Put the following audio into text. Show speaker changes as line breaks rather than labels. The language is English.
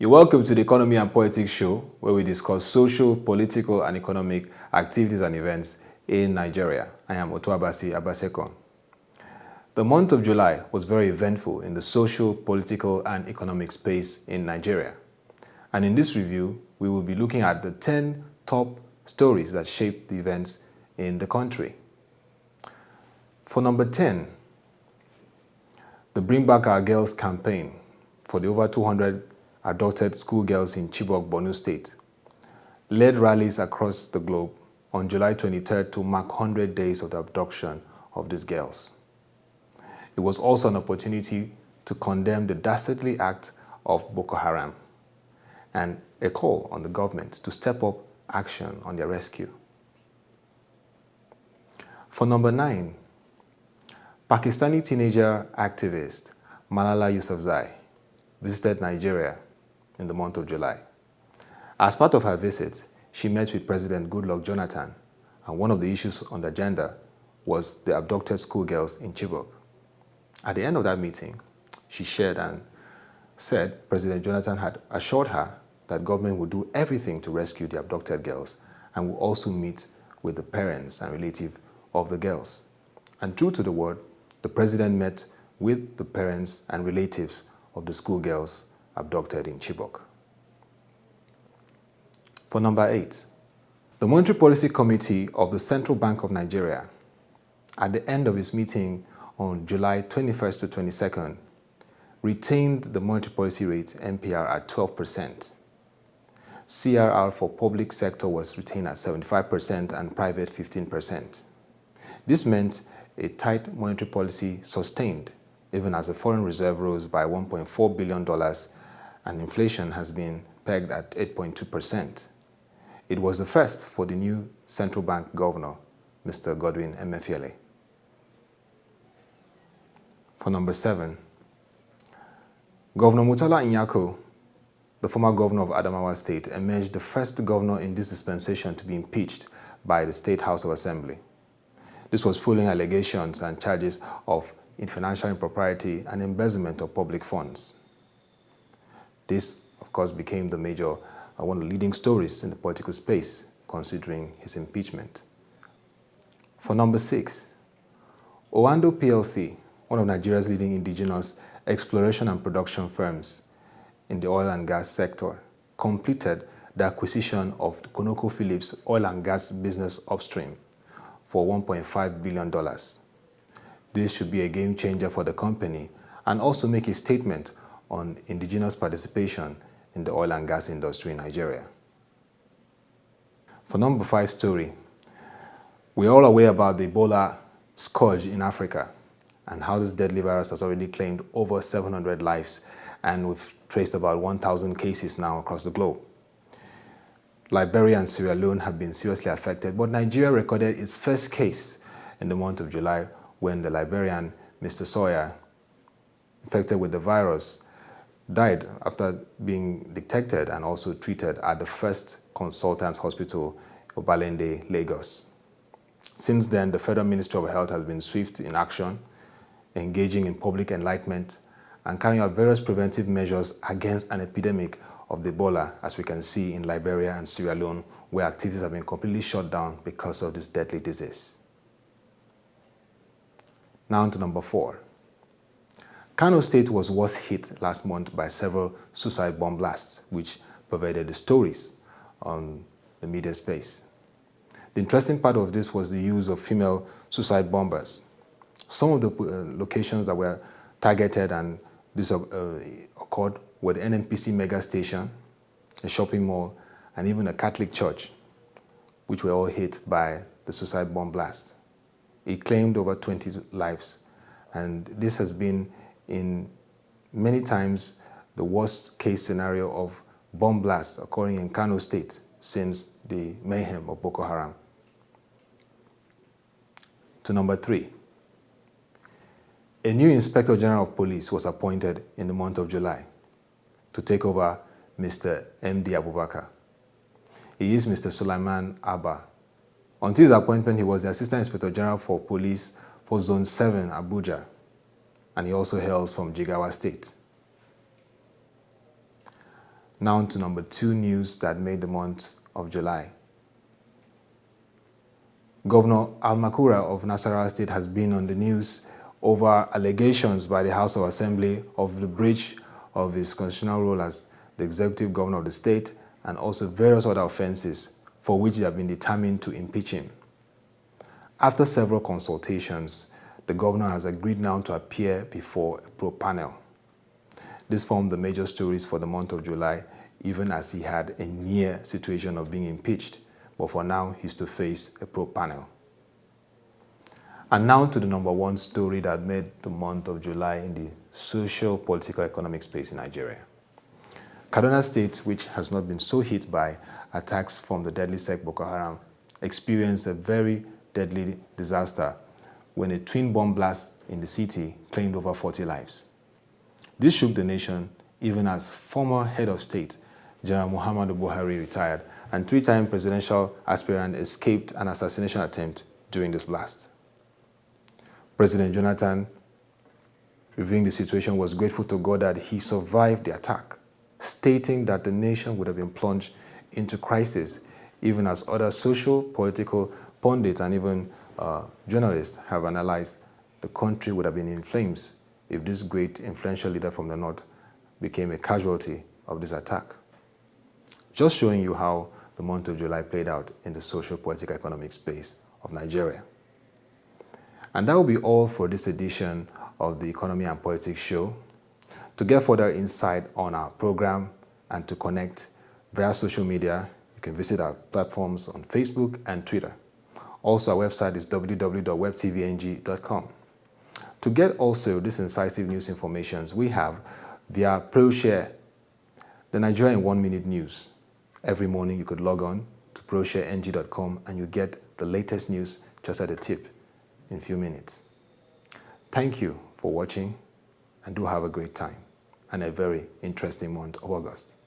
You're welcome to the Economy and Politics Show, where we discuss social, political, and economic activities and events in Nigeria. I am Otuabasi Abasekon. The month of July was very eventful in the social, political, and economic space in Nigeria. And in this review, we will be looking at the 10 top stories that shaped the events in the country. For number 10, the Bring Back Our Girls campaign for the over 200 adopted schoolgirls in Chibok, Borno State, led rallies across the globe on July 23rd to mark 100 days of the abduction of these girls. It was also an opportunity to condemn the dastardly act of Boko Haram and a call on the government to step up action on their rescue. For number 9, Pakistani teenager activist Malala Yousafzai visited Nigeria in the month of July. As part of her visit, she met with President Goodluck Jonathan, and one of the issues on the agenda was the abducted schoolgirls in Chibok. At the end of that meeting, she shared and said President Jonathan had assured her that government would do everything to rescue the abducted girls and would also meet with the parents and relatives of the girls. And true to the word, the president met with the parents and relatives of the schoolgirls abducted in Chibok. For number 8, the Monetary Policy Committee of the Central Bank of Nigeria, at the end of its meeting on July 21st to 22nd, retained the monetary policy rate MPR at 12%. CRR for public sector was retained at 75% and private 15%. This meant a tight monetary policy sustained even as the foreign reserve rose by $1.4 billion and inflation has been pegged at 8.2%. It was the first for the new central bank governor, Mr. Godwin Emefiele. For number 7, Governor Murtala Nyako, the former governor of Adamawa State, emerged the first governor in this dispensation to be impeached by the State House of Assembly. This was following allegations and charges of financial impropriety and embezzlement of public funds. This, of course, became the major, one of the leading stories in the political space, considering his impeachment. For number 6, Oando PLC, one of Nigeria's leading indigenous exploration and production firms in the oil and gas sector, completed the acquisition of the ConocoPhillips oil and gas business upstream for $1.5 billion. This should be a game changer for the company and also make a statement on indigenous participation in the oil and gas industry in Nigeria. For number 5 story, we're all aware about the Ebola scourge in Africa and how this deadly virus has already claimed over 700 lives, and we've traced about 1,000 cases now across the globe. Liberia and Sierra Leone have been seriously affected, but Nigeria recorded its first case in the month of July when the Liberian, Mr. Sawyer, infected with the virus, died after being detected and also treated at the First Consultants Hospital, Obalende, Lagos. Since then, the Federal Ministry of Health has been swift in action, engaging in public enlightenment and carrying out various preventive measures against an epidemic of the Ebola, as we can see in Liberia and Sierra Leone, where activities have been completely shut down because of this deadly disease. Now on to number 4. Kano State was worst hit last month by several suicide bomb blasts, which pervaded the stories on the media space. The interesting part of this was the use of female suicide bombers. Some of the locations that were targeted and this occurred were the NNPC mega station, a shopping mall, and even a Catholic church, which were all hit by the suicide bomb blast. It claimed over 20 lives, and this has been in many times the worst case scenario of bomb blasts occurring in Kano State since the mayhem of Boko Haram. To number 3, a new Inspector General of Police was appointed in the month of July to take over Mr. M.D. Abubakar. He is Mr. Sulaiman Abba. Until his appointment, he was the Assistant Inspector General for Police for Zone 7, Abuja, and he also hails from Jigawa State. Now to number 2 news that made the month of July. Governor Almakura of Nasarawa State has been on the news over allegations by the House of Assembly of the breach of his constitutional role as the executive governor of the state and also various other offenses for which they have been determined to impeach him. After several consultations, the governor has agreed now to appear before a probe panel. This formed the major stories for the month of July, even as he had a near situation of being impeached. But for now, he's to face a probe panel. And now to the number 1 story that made the month of July in the social, political, economic space in Nigeria. Kaduna State, which has not been so hit by attacks from the deadly sect Boko Haram, experienced a very deadly disaster when a twin bomb blast in the city claimed over 40 lives. This shook the nation even as former head of state, General Muhammadu Buhari, retired, and 3-time presidential aspirant escaped an assassination attempt during this blast. President Jonathan, reviewing the situation, was grateful to God that he survived the attack, stating that the nation would have been plunged into crisis, even as other social, political pundits and even journalists have analyzed the country would have been in flames if this great influential leader from the north became a casualty of this attack. Just showing you how the month of July played out in the social, political, economic space of Nigeria. And that will be all for this edition of the Economy and Politics Show. To get further insight on our program and to connect via social media, you can visit our platforms on Facebook and Twitter. Also, our website is www.webtvng.com. To get also this incisive news information we have via ProShare, the Nigeria in 1 minute news. Every morning you could log on to proshareng.com and you get the latest news just at a tip in a few minutes. Thank you for watching and do have a great time and a very interesting month of August.